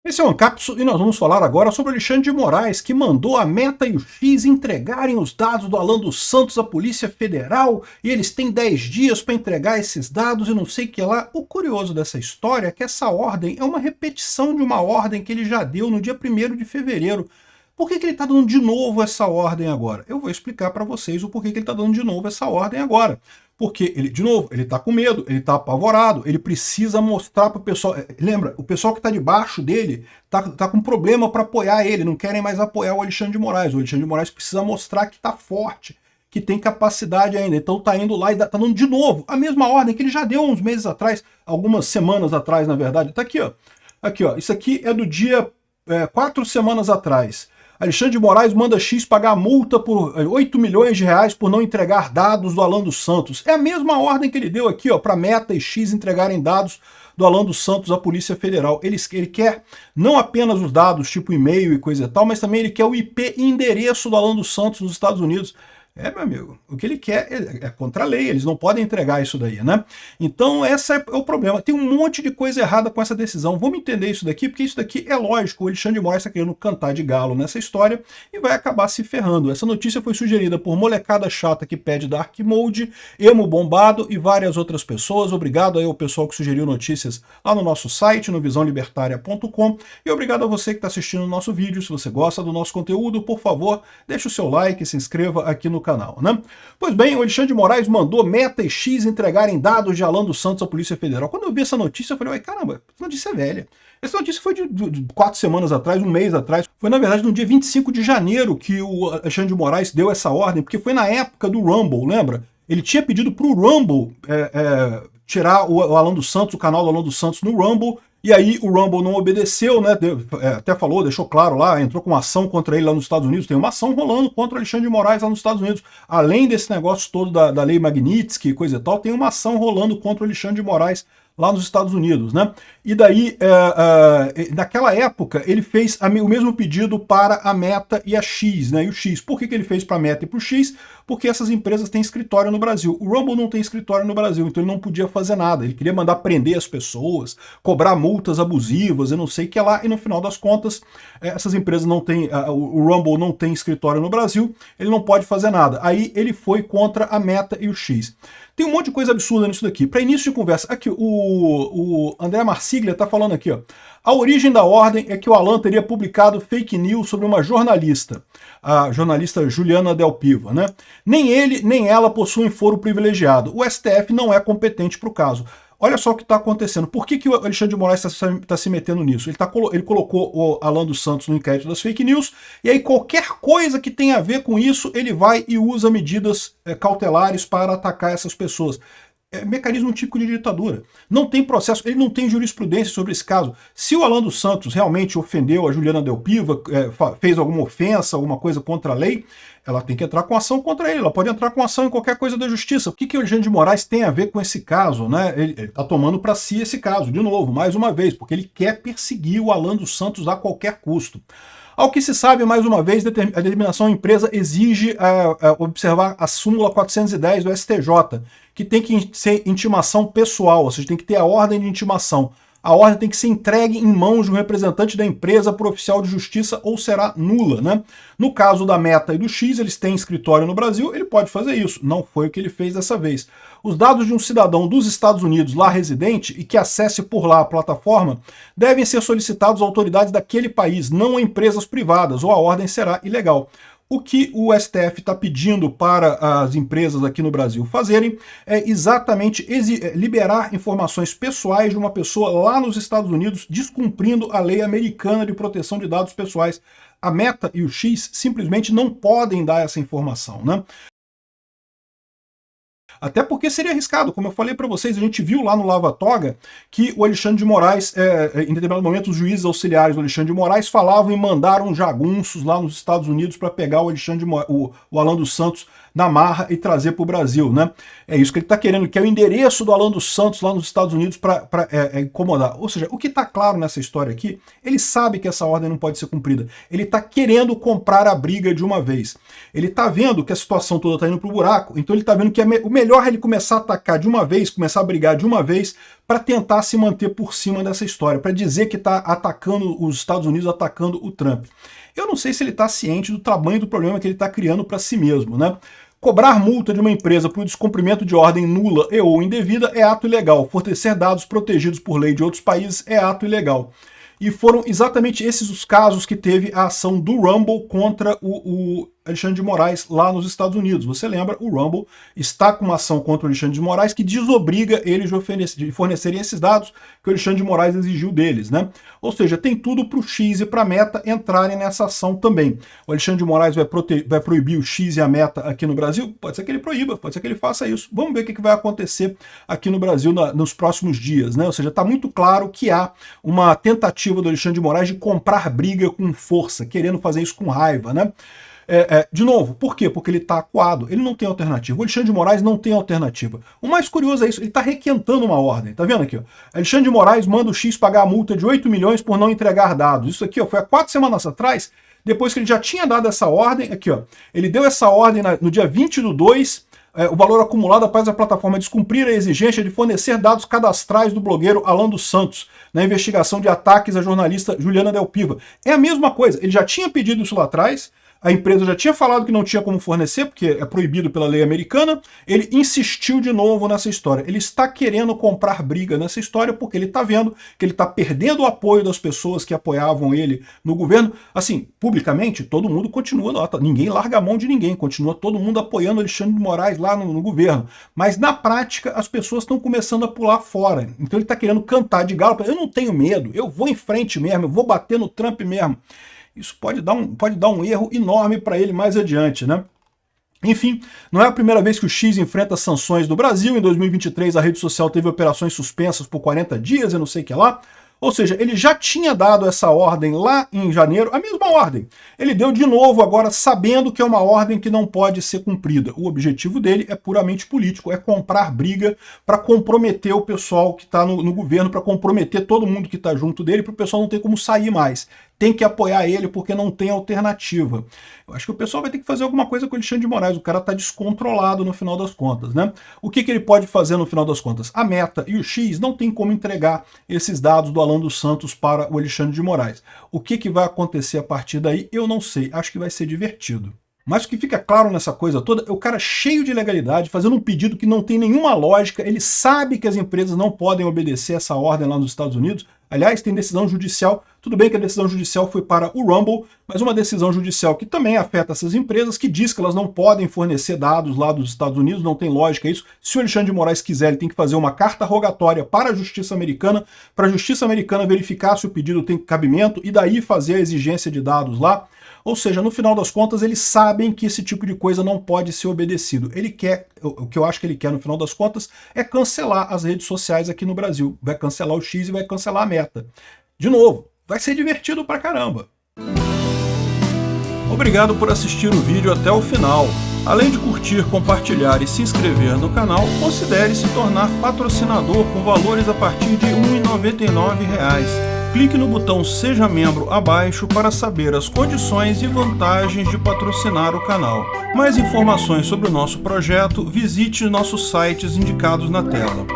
Esse é o Ancapso e nós vamos falar agora sobre o Alexandre de Moraes, que mandou a Meta e o X entregarem os dados do Alan dos Santos à Polícia Federal, e eles têm 10 dias para entregar esses dados e não sei o que lá. O curioso dessa história é que essa ordem é uma repetição de uma ordem que ele já deu no dia 1º de fevereiro. Por que ele está dando de novo essa ordem agora? Eu vou explicar para vocês o porquê que ele está dando de novo essa ordem agora. Porque, ele, de novo, ele está com medo, ele está apavorado, ele precisa mostrar para o pessoal... Lembra, o pessoal que está debaixo dele está com problema para apoiar ele, não querem mais apoiar o Alexandre de Moraes. O Alexandre de Moraes precisa mostrar que está forte, que tem capacidade ainda. Então está indo lá e está dando de novo a mesma ordem que ele já deu uns meses atrás, algumas semanas atrás, na verdade. Está aqui, ó. Aqui, ó. Isso aqui é do dia 4 semanas atrás. Alexandre de Moraes manda X pagar multa por 8 milhões de reais por não entregar dados do Alan dos Santos. É a mesma ordem que ele deu aqui, ó, para Meta e X entregarem dados do Alan dos Santos à Polícia Federal. Ele quer não apenas os dados, tipo e-mail e coisa e tal, mas também ele quer o IP e endereço do Alan dos Santos nos Estados Unidos. Meu amigo, o que ele quer é contra a lei, eles não podem entregar isso daí, né? Então esse é o problema. Tem um monte de coisa errada com essa decisão. Vamos entender isso daqui, porque isso daqui é lógico. O Alexandre de Moraes está querendo cantar de galo nessa história e vai acabar se ferrando. Essa notícia foi sugerida por molecada chata que pede Dark Mode, Emo Bombado e várias outras pessoas. Obrigado aí ao pessoal que sugeriu notícias lá no nosso site, no visãolibertaria.com, e obrigado a você que está assistindo o nosso vídeo. Se você gosta do nosso conteúdo, por favor, deixe o seu like e se inscreva aqui no canal, né? Pois bem, o Alexandre de Moraes mandou Meta e X entregarem dados de Alan dos Santos à Polícia Federal. Quando eu vi essa notícia, eu falei, caramba, essa notícia é velha. Essa notícia foi de 4 semanas atrás, um mês atrás. Foi, na verdade, no dia 25 de janeiro que o Alexandre de Moraes deu essa ordem, porque foi na época do Rumble, lembra? Ele tinha pedido para o Rumble tirar o Alan dos Santos, o canal do Alan dos Santos no Rumble, e aí o Rumble não obedeceu, né? Até falou, deixou claro lá, entrou com uma ação contra ele lá nos Estados Unidos. Tem uma ação rolando contra o Alexandre de Moraes lá nos Estados Unidos. Além desse negócio todo da lei Magnitsky e coisa e tal, tem uma ação rolando contra o Alexandre de Moraes lá nos Estados Unidos, né? E daí, naquela época, ele fez o mesmo pedido para a Meta e a X, né? E o X. Por que ele fez para a Meta e para o X? Porque essas empresas têm escritório no Brasil. O Rumble não tem escritório no Brasil, então ele não podia fazer nada. Ele queria mandar prender as pessoas, cobrar multas abusivas e não sei o que lá, e no final das contas, essas empresas não têm, o Rumble não tem escritório no Brasil, ele não pode fazer nada. Aí ele foi contra a Meta e o X. Tem um monte de coisa absurda nisso daqui. Para início de conversa, aqui o André Marsiglia está falando aqui, ó. A origem da ordem é que o Alan teria publicado fake news sobre uma jornalista, a jornalista Juliana Del Piva, né? Nem ele, nem ela possuem foro privilegiado. O STF não é competente para o caso. Olha só o que está acontecendo. Por que o Alexandre de Moraes está se metendo nisso? Ele colocou o Alan dos Santos no inquérito das fake news, e aí qualquer coisa que tenha a ver com isso, ele vai e usa medidas cautelares para atacar essas pessoas. É mecanismo típico de ditadura. Não tem processo, ele não tem jurisprudência sobre esse caso. Se o Alan dos Santos realmente ofendeu a Juliana Del Piva, fez alguma ofensa, alguma coisa contra a lei, ela tem que entrar com ação contra ele, ela pode entrar com ação em qualquer coisa da justiça. O que o Alexandre de Moraes tem a ver com esse caso, né? Ele está tomando para si esse caso, de novo, mais uma vez, porque ele quer perseguir o Alan dos Santos a qualquer custo. Ao que se sabe, mais uma vez, a determinação empresa exige observar a súmula 410 do STJ, que tem que ser intimação pessoal, ou seja, tem que ter a ordem de intimação. A ordem tem que ser entregue em mãos de um representante da empresa por oficial de justiça ou será nula, né? No caso da Meta e do X, eles têm escritório no Brasil, ele pode fazer isso. Não foi o que ele fez dessa vez. Os dados de um cidadão dos Estados Unidos lá residente e que acesse por lá a plataforma devem ser solicitados a autoridades daquele país, não a empresas privadas, ou a ordem será ilegal. O que o STF está pedindo para as empresas aqui no Brasil fazerem é exatamente liberar informações pessoais de uma pessoa lá nos Estados Unidos, descumprindo a lei americana de proteção de dados pessoais. A Meta e o X simplesmente não podem dar essa informação, né? Até porque seria arriscado, como eu falei para vocês, a gente viu lá no Lava Toga que o Alexandre de Moraes, em determinado momento, os juízes auxiliares do Alexandre de Moraes falavam e mandaram jagunços lá nos Estados Unidos para pegar o Alan dos Santos na marra e trazer para o Brasil, né? É isso que ele está querendo, que é o endereço do Alan dos Santos lá nos Estados Unidos para incomodar. Ou seja, o que está claro nessa história aqui, ele sabe que essa ordem não pode ser cumprida. Ele está querendo comprar a briga de uma vez. Ele está vendo que a situação toda está indo para o buraco, então ele está vendo que o melhor é ele começar a atacar de uma vez, começar a brigar de uma vez, para tentar se manter por cima dessa história, para dizer que está atacando os Estados Unidos, atacando o Trump. Eu não sei se ele está ciente do tamanho do problema que ele está criando para si mesmo, né? Cobrar multa de uma empresa por descumprimento de ordem nula e ou indevida é ato ilegal. Fornecer dados protegidos por lei de outros países é ato ilegal. E foram exatamente esses os casos que teve a ação do Rumble contra o Alexandre de Moraes lá nos Estados Unidos. Você lembra, o Rumble está com uma ação contra o Alexandre de Moraes que desobriga eles de fornecerem esses dados que o Alexandre de Moraes exigiu deles, né? Ou seja, tem tudo para o X e para a Meta entrarem nessa ação também. O Alexandre de Moraes vai proibir o X e a Meta aqui no Brasil? Pode ser que ele proíba, pode ser que ele faça isso. Vamos ver o que vai acontecer aqui no Brasil nos próximos dias, né? Ou seja, está muito claro que há uma tentativa do Alexandre de Moraes de comprar briga com força, querendo fazer isso com raiva, né? De novo, por quê? Porque ele está acuado, ele não tem alternativa. O Alexandre de Moraes não tem alternativa. O mais curioso é isso, ele está requentando uma ordem, tá vendo aqui? Ó? Alexandre de Moraes manda o X pagar a multa de 8 milhões por não entregar dados. Isso aqui ó, foi há 4 semanas atrás, depois que ele já tinha dado essa ordem, aqui ó, ele deu essa ordem no dia 20/2, o valor acumulado após a plataforma descumprir a exigência de fornecer dados cadastrais do blogueiro Alan dos Santos na investigação de ataques à jornalista Juliana Del Piva. É a mesma coisa, ele já tinha pedido isso lá atrás, a empresa já tinha falado que não tinha como fornecer, porque é proibido pela lei americana, ele insistiu de novo nessa história. Ele está querendo comprar briga nessa história porque ele está vendo que ele está perdendo o apoio das pessoas que apoiavam ele no governo. Assim, publicamente, todo mundo continua lá, ninguém larga a mão de ninguém, continua todo mundo apoiando Alexandre de Moraes lá no governo. Mas na prática, as pessoas estão começando a pular fora. Então ele está querendo cantar de galo, eu não tenho medo, eu vou em frente mesmo, eu vou bater no Trump mesmo. Isso pode dar um erro enorme para ele mais adiante, né? Enfim, não é a primeira vez que o X enfrenta sanções no Brasil. Em 2023, a rede social teve operações suspensas por 40 dias, eu não sei o que lá. Ou seja, ele já tinha dado essa ordem lá em janeiro, a mesma ordem. Ele deu de novo agora, sabendo que é uma ordem que não pode ser cumprida. O objetivo dele é puramente político, é comprar briga para comprometer o pessoal que está no governo, para comprometer todo mundo que está junto dele, para o pessoal não ter como sair mais. Tem que apoiar ele porque não tem alternativa. Eu acho que o pessoal vai ter que fazer alguma coisa com o Alexandre de Moraes. O cara está descontrolado no final das contas, né? O que ele pode fazer no final das contas? A Meta e o X não tem como entregar esses dados do Alan dos Santos para o Alexandre de Moraes. O que vai acontecer a partir daí, eu não sei. Acho que vai ser divertido. Mas o que fica claro nessa coisa toda é o cara cheio de ilegalidade, fazendo um pedido que não tem nenhuma lógica. Ele sabe que as empresas não podem obedecer essa ordem lá nos Estados Unidos. Aliás, tem decisão judicial. Tudo bem que a decisão judicial foi para o Rumble, mas uma decisão judicial que também afeta essas empresas, que diz que elas não podem fornecer dados lá dos Estados Unidos, não tem lógica isso. Se o Alexandre de Moraes quiser, ele tem que fazer uma carta rogatória para a Justiça Americana, para a Justiça Americana verificar se o pedido tem cabimento e daí fazer a exigência de dados lá. Ou seja, no final das contas, eles sabem que esse tipo de coisa não pode ser obedecido. Ele quer, o que eu acho que ele quer no final das contas, é cancelar as redes sociais aqui no Brasil. Vai cancelar o X e vai cancelar a Meta. De novo, vai ser divertido pra caramba. Obrigado por assistir o vídeo até o final. Além de curtir, compartilhar e se inscrever no canal, considere se tornar patrocinador com valores a partir de R$ 1,99. Clique no botão Seja Membro abaixo para saber as condições e vantagens de patrocinar o canal. Mais informações sobre o nosso projeto, visite nossos sites indicados na tela.